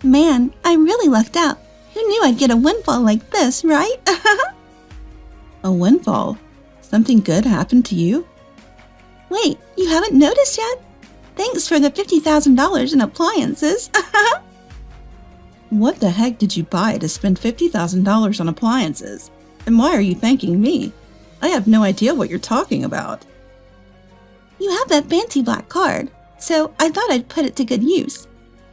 Man, I really lucked out. Who knew I'd get a windfall like this, right? A windfall? Something good happened to you? Wait, you haven't noticed yet? Thanks for the $50,000 in appliances. What the heck did you buy to spend $50,000 on appliances? And why are you thanking me? I have no idea what you're talking about. You have that fancy black card, so I thought I'd put it to good use.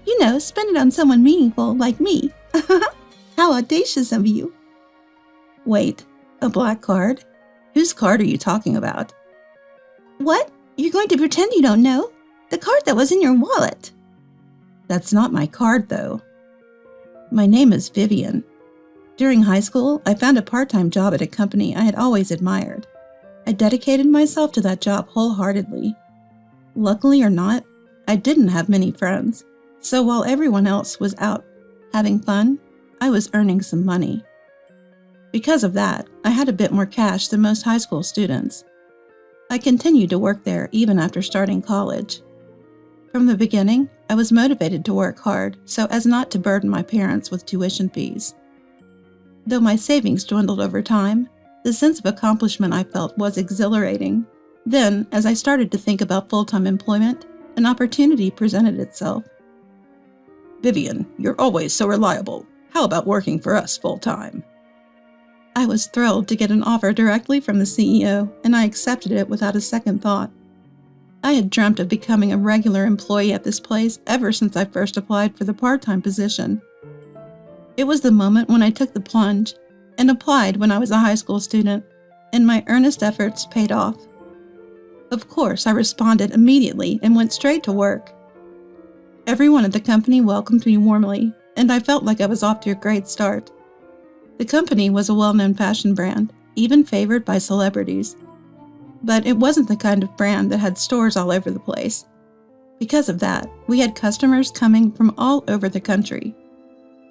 You know, spend it on someone meaningful like me. How audacious of you. Wait, a black card? Whose card are you talking about? What? You're going to pretend you don't know? The card that was in your wallet. That's not my card, though. My name is Vivian. During high school, I found a part-time job at a company I had always admired. I dedicated myself to that job wholeheartedly. Luckily or not, I didn't have many friends, so while everyone else was out having fun, I was earning some money. Because of that, I had a bit more cash than most high school students. I continued to work there even after starting college. From the beginning, I was motivated to work hard so as not to burden my parents with tuition fees. Though my savings dwindled over time, the sense of accomplishment I felt was exhilarating. Then, as I started to think about full-time employment, an opportunity presented itself. Vivian, you're always so reliable. How about working for us full-time? I was thrilled to get an offer directly from the CEO, and I accepted it without a second thought. I had dreamt of becoming a regular employee at this place ever since I first applied for the part-time position. It was the moment when I took the plunge and applied when I was a high school student, and my earnest efforts paid off. Of course, I responded immediately and went straight to work. Everyone at the company welcomed me warmly, and I felt like I was off to a great start. The company was a well-known fashion brand, even favored by celebrities. But it wasn't the kind of brand that had stores all over the place. Because of that, we had customers coming from all over the country.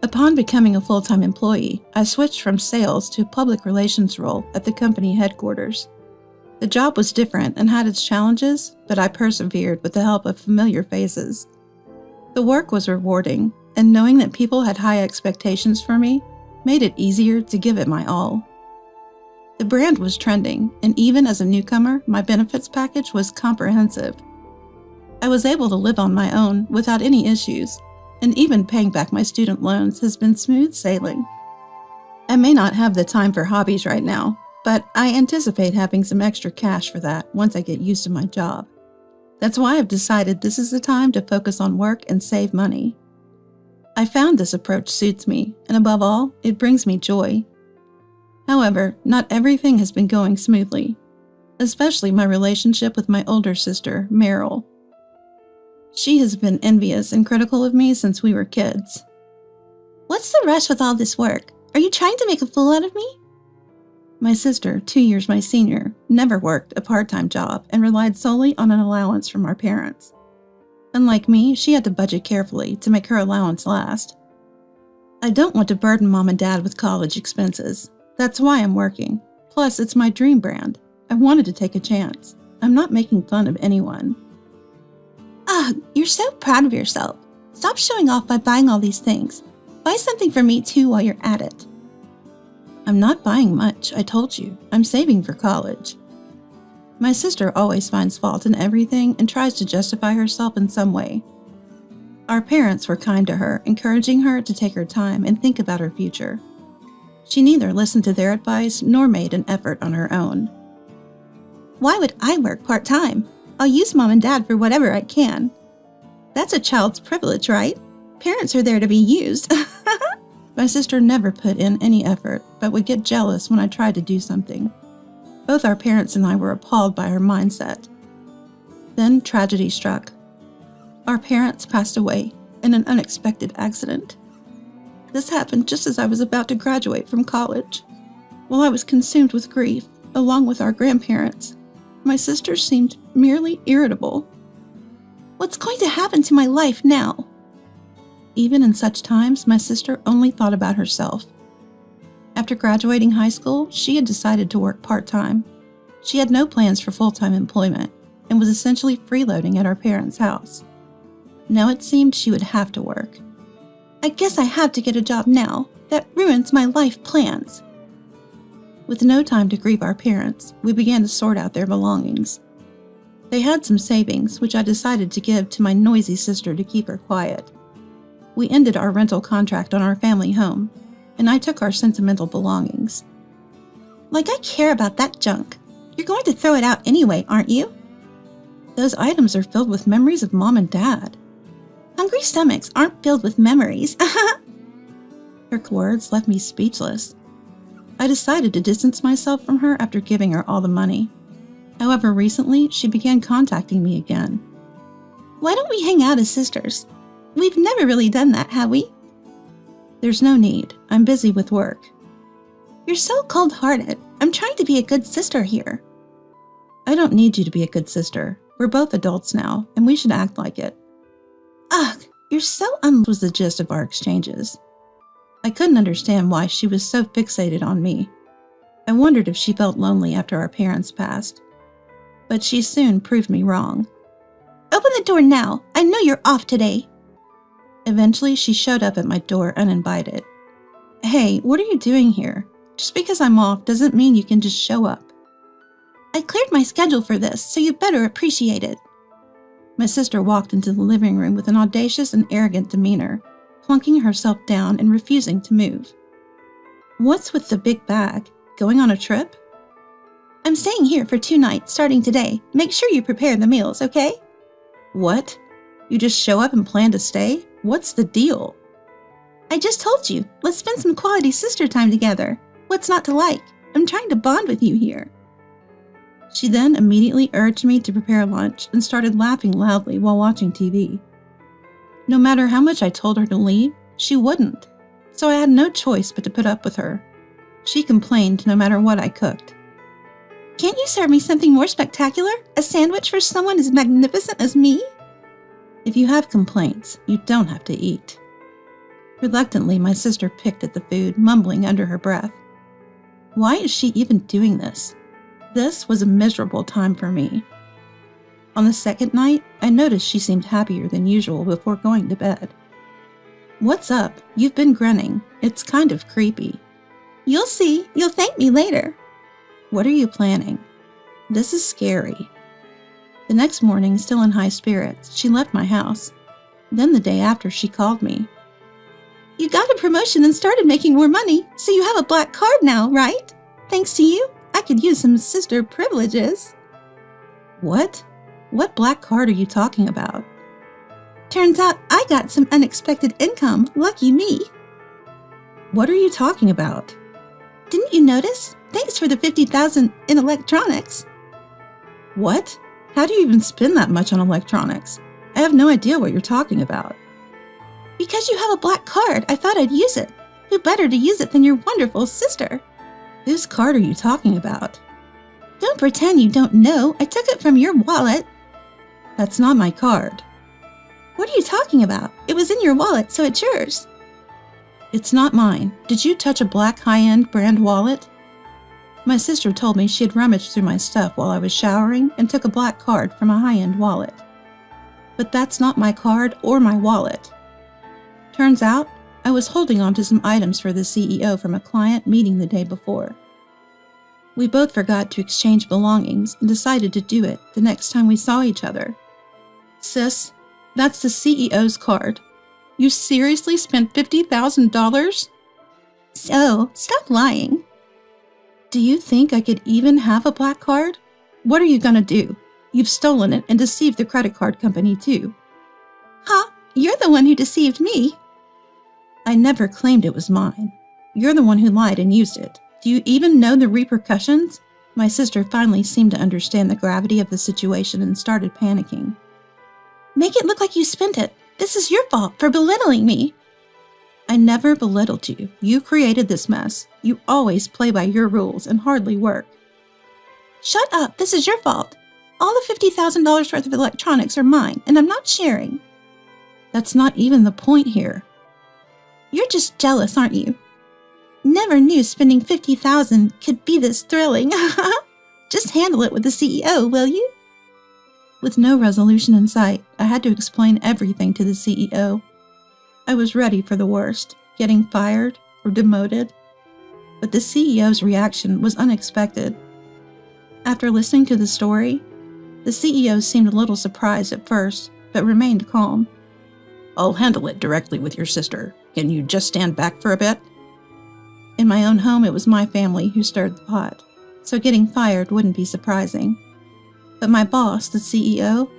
Upon becoming a full-time employee, I switched from sales to a public relations role at the company headquarters. The job was different and had its challenges, but I persevered with the help of familiar faces. The work was rewarding, and knowing that people had high expectations for me made it easier to give it my all. The brand was trending, and even as a newcomer, my benefits package was comprehensive. I was able to live on my own without any issues, and even paying back my student loans has been smooth sailing. I may not have the time for hobbies right now, but I anticipate having some extra cash for that once I get used to my job. That's why I've decided this is the time to focus on work and save money. I found this approach suits me, and above all, it brings me joy. However, not everything has been going smoothly, especially my relationship with my older sister, Meryl. She has been envious and critical of me since we were kids. What's the rush with all this work? Are you trying to make a fool out of me? My sister, 2 years my senior, never worked a part-time job and relied solely on an allowance from our parents. Unlike me, she had to budget carefully to make her allowance last. I don't want to burden Mom and Dad with college expenses. That's why I'm working. Plus, it's my dream brand. I wanted to take a chance. I'm not making fun of anyone. Ugh, you're so proud of yourself. Stop showing off by buying all these things. Buy something for me too while you're at it. I'm not buying much, I told you. I'm saving for college. My sister always finds fault in everything and tries to justify herself in some way. Our parents were kind to her, encouraging her to take her time and think about her future. She neither listened to their advice nor made an effort on her own. Why would I work part-time? I'll use Mom and Dad for whatever I can. That's a child's privilege, right? Parents are there to be used. My sister never put in any effort, but would get jealous when I tried to do something. Both our parents and I were appalled by her mindset. Then tragedy struck. Our parents passed away in an unexpected accident. This happened just as I was about to graduate from college. While I was consumed with grief, along with our grandparents, my sister seemed merely irritable. What's going to happen to my life now? Even in such times, my sister only thought about herself. After graduating high school, she had decided to work part-time. She had no plans for full-time employment and was essentially freeloading at our parents' house. Now it seemed she would have to work. I guess I have to get a job now. That ruins my life plans. With no time to grieve our parents, we began to sort out their belongings. They had some savings, which I decided to give to my noisy sister to keep her quiet. We ended our rental contract on our family home, and I took our sentimental belongings. Like I care about that junk. You're going to throw it out anyway, aren't you? Those items are filled with memories of Mom and Dad. Hungry stomachs aren't filled with memories. Her words left me speechless. I decided to distance myself from her after giving her all the money. However, recently, she began contacting me again. Why don't we hang out as sisters? We've never really done that, have we? There's no need. I'm busy with work. You're so cold-hearted. I'm trying to be a good sister here. I don't need you to be a good sister. We're both adults now, and we should act like it. Ugh, you're so was the gist of our exchanges. I couldn't understand why she was so fixated on me. I wondered if she felt lonely after our parents passed. But she soon proved me wrong. Open the door now. I know you're off today. Eventually, she showed up at my door uninvited. Hey, what are you doing here? Just because I'm off doesn't mean you can just show up. I cleared my schedule for this, so you better appreciate it. My sister walked into the living room with an audacious and arrogant demeanor, plunking herself down and refusing to move. What's with the big bag? Going on a trip? I'm staying here for 2 nights starting today. Make sure you prepare the meals, okay? What? You just show up and plan to stay? What's the deal? I just told you. Let's spend some quality sister time together. What's not to like? I'm trying to bond with you here. She then immediately urged me to prepare lunch and started laughing loudly while watching TV. No matter how much I told her to leave, she wouldn't, so I had no choice but to put up with her. She complained no matter what I cooked. Can't you serve me something more spectacular? A sandwich for someone as magnificent as me? If you have complaints, you don't have to eat. Reluctantly, my sister picked at the food, mumbling under her breath. Why is she even doing this? This was a miserable time for me. On the second night, I noticed she seemed happier than usual before going to bed. What's up? You've been grinning. It's kind of creepy. You'll see. You'll thank me later. What are you planning? This is scary. The next morning, still in high spirits, she left my house. Then the day after, she called me. You got a promotion and started making more money, so you have a black card now, right? Thanks to you, I could use some sister privileges. What? What black card are you talking about? Turns out I got some unexpected income. Lucky me. What are you talking about? Didn't you notice? Thanks for the $50,000 in electronics. What? How do you even spend that much on electronics? I have no idea what you're talking about. Because you have a black card, I thought I'd use it. Who better to use it than your wonderful sister? Whose card are you talking about? Don't pretend you don't know. I took it from your wallet. That's not my card. What are you talking about? It was in your wallet, so it's yours. It's not mine. Did you touch a black high-end brand wallet? My sister told me she had rummaged through my stuff while I was showering and took a black card from a high-end wallet. But that's not my card or my wallet. Turns out, I was holding on to some items for the CEO from a client meeting the day before. We both forgot to exchange belongings and decided to do it the next time we saw each other. Sis, that's the CEO's card. You seriously spent $50,000? So, stop lying. Do you think I could even have a black card? What are you gonna do? You've stolen it and deceived the credit card company too. Huh? You're the one who deceived me. I never claimed it was mine. You're the one who lied and used it. Do you even know the repercussions? My sister finally seemed to understand the gravity of the situation and started panicking. Make it look like you spent it. This is your fault for belittling me. I never belittled you. You created this mess. You always play by your rules and hardly work. Shut up. This is your fault. All the $50,000 worth of electronics are mine, and I'm not sharing. That's not even the point here. You're just jealous, aren't you? Never knew spending $50,000 could be this thrilling. Just handle it with the CEO, will you? With no resolution in sight, I had to explain everything to the CEO. I was ready for the worst, getting fired or demoted. But the CEO's reaction was unexpected. After listening to the story, the CEO seemed a little surprised at first, but remained calm. I'll handle it directly with your sister. Can you just stand back for a bit? In my own home, it was my family who stirred the pot, so getting fired wouldn't be surprising. But my boss, the CEO,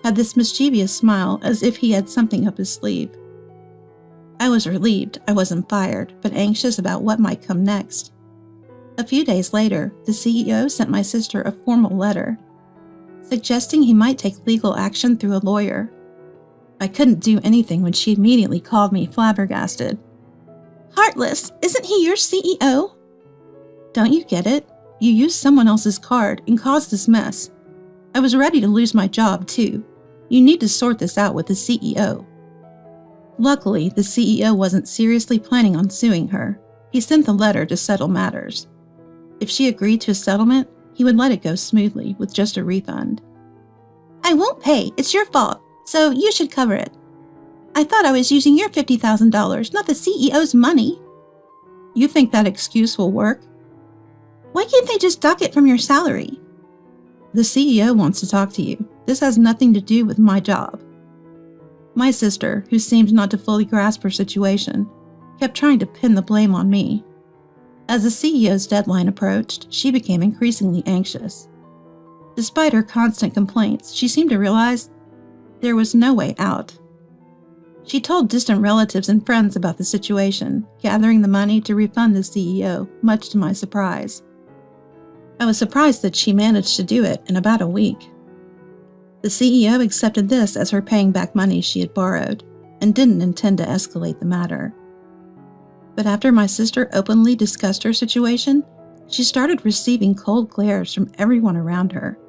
had this mischievous smile as if he had something up his sleeve. I was relieved I wasn't fired, but anxious about what might come next. A few days later, the CEO sent my sister a formal letter, suggesting he might take legal action through a lawyer. I couldn't do anything when she immediately called me flabbergasted. Heartless, isn't he your CEO? Don't you get it? You used someone else's card and caused this mess. I was ready to lose my job, too. You need to sort this out with the CEO. Luckily, the CEO wasn't seriously planning on suing her. He sent the letter to settle matters. If she agreed to a settlement, he would let it go smoothly with just a refund. I won't pay. It's your fault, so you should cover it. I thought I was using your $50,000, not the CEO's money. You think that excuse will work? Why can't they just dock it from your salary? The CEO wants to talk to you. This has nothing to do with my job. My sister, who seemed not to fully grasp her situation, kept trying to pin the blame on me. As the CEO's deadline approached, she became increasingly anxious. Despite her constant complaints, she seemed to realize there was no way out. She told distant relatives and friends about the situation, gathering the money to refund the CEO, much to my surprise. I was surprised that she managed to do it in about a week. The CEO accepted this as her paying back money she had borrowed, and didn't intend to escalate the matter. But after my sister openly discussed her situation, she started receiving cold glares from everyone around her.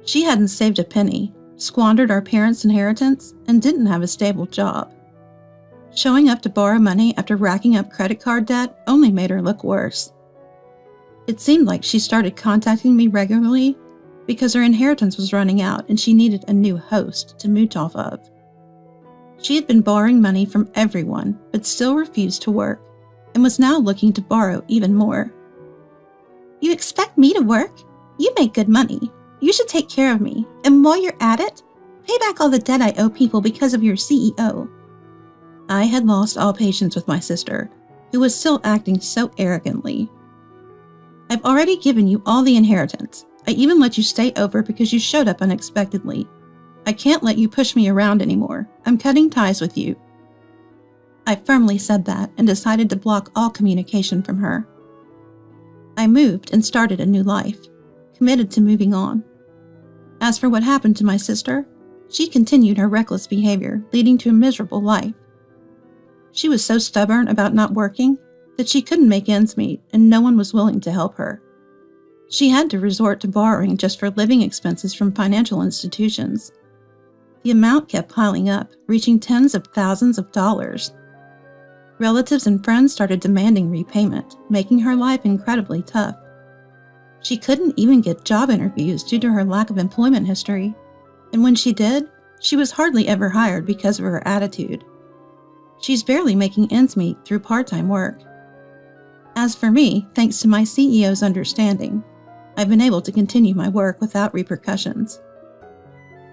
She hadn't saved a penny, squandered our parents' inheritance, and didn't have a stable job. Showing up to borrow money after racking up credit card debt only made her look worse. It seemed like she started contacting me regularly because her inheritance was running out and she needed a new host to mooch off of. She had been borrowing money from everyone, but still refused to work, and was now looking to borrow even more. You expect me to work? You make good money. You should take care of me, and while you're at it, pay back all the debt I owe people because of your CEO. I had lost all patience with my sister, who was still acting so arrogantly. I've already given you all the inheritance. I even let you stay over because you showed up unexpectedly. I can't let you push me around anymore. I'm cutting ties with you. I firmly said that and decided to block all communication from her. I moved and started a new life, committed to moving on. As for what happened to my sister, she continued her reckless behavior, leading to a miserable life. She was so stubborn about not working that she couldn't make ends meet, and no one was willing to help her. She had to resort to borrowing just for living expenses from financial institutions. The amount kept piling up, reaching tens of thousands of dollars. Relatives and friends started demanding repayment, making her life incredibly tough. She couldn't even get job interviews due to her lack of employment history, and when she did, she was hardly ever hired because of her attitude. She's barely making ends meet through part-time work. As for me, thanks to my CEO's understanding, I've been able to continue my work without repercussions.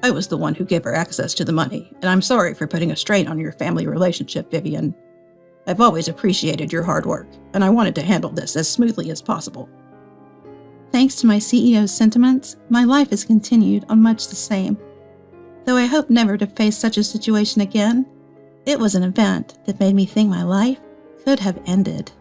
I was the one who gave her access to the money, and I'm sorry for putting a strain on your family relationship, Vivian. I've always appreciated your hard work, and I wanted to handle this as smoothly as possible. Thanks to my CEO's sentiments, my life has continued on much the same. Though I hope never to face such a situation again, it was an event that made me think my life could have ended.